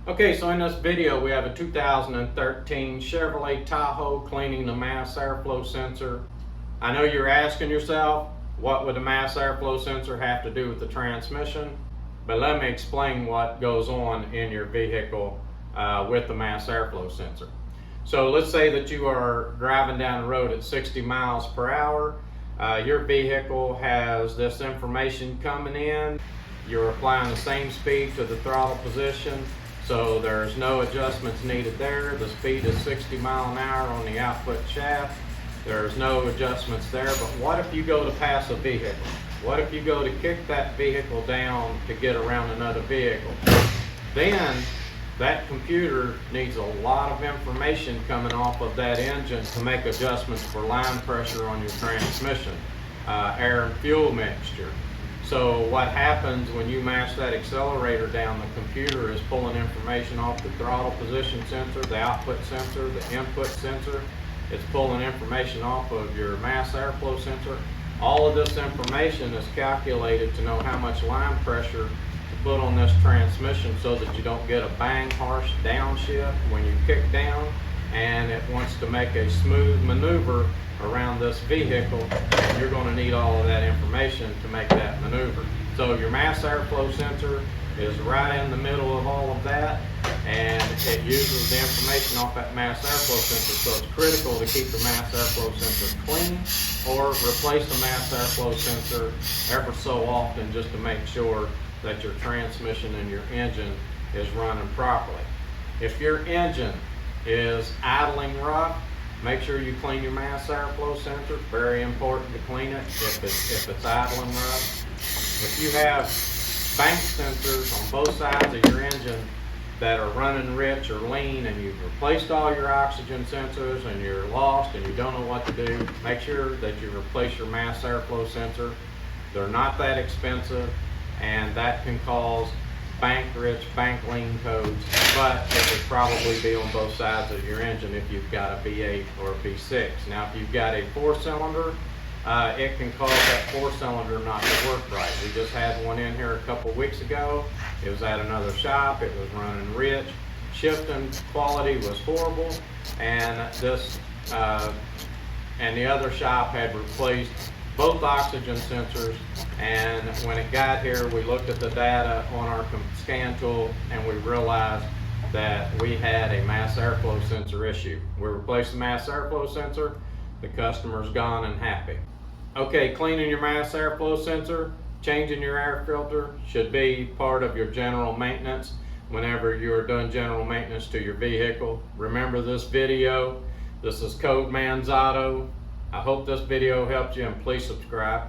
Okay, so in this video we have a 2013 Chevrolet Tahoe cleaning the mass airflow sensor. I know you're asking yourself, what would the mass airflow sensor have to do with the transmission? But let me explain what goes on in your vehicle with the mass airflow sensor. So let's say that you are driving down the road at 60 miles per hour. Your vehicle has this information coming in. You're applying the same speed to the throttle position, so there's no adjustments needed there. The speed is 60 miles an hour on the output shaft. There's no adjustments there. But what if you go to pass a vehicle? What if you go to kick that vehicle down to get around another vehicle? Then that computer needs a lot of information coming off of that engine to make adjustments for line pressure on your transmission, air and fuel mixture. So what happens when you mash that accelerator down, the computer is pulling information off the throttle position sensor, the output sensor, the input sensor. It's pulling information off of your mass airflow sensor. All of this information is calculated to know how much line pressure to put on this transmission so that you don't get a bang, harsh downshift when you kick down, and it wants to make a smooth maneuver around this vehicle, and you're going to need all of that information to make that maneuver. So your mass airflow sensor is right in the middle of all of that, and it uses the information off that mass airflow sensor. So it's critical to keep the mass airflow sensor clean or replace the mass airflow sensor ever so often, just to make sure that your transmission and your engine is running properly. If your engine is idling rough, make sure you clean your mass airflow sensor. Very important to clean it if it's idling rough. If you have bank sensors on both sides of your engine that are running rich or lean, and you've replaced all your oxygen sensors and you're lost and you don't know what to do, make sure that you replace your mass airflow sensor. They're not that expensive, and that can cause bank rich, bank lean codes, but it would probably be on both sides of your engine if you've got a V8 or a V6. Now if you've got a 4-cylinder, it can cause that 4-cylinder not to work right. We just had one in here a couple weeks ago. It was at another shop. It was running rich. Shifting quality was horrible, and the other shop had replaced both oxygen sensors, and when it got here, we looked at the data on our scan tool and we realized that we had a mass airflow sensor issue. We replaced the mass airflow sensor, the customer's gone and happy. Okay, cleaning your mass airflow sensor, changing your air filter should be part of your general maintenance whenever you're doing general maintenance to your vehicle. Remember this video. This is Code Man's Auto. I hope this video helped you, and please subscribe.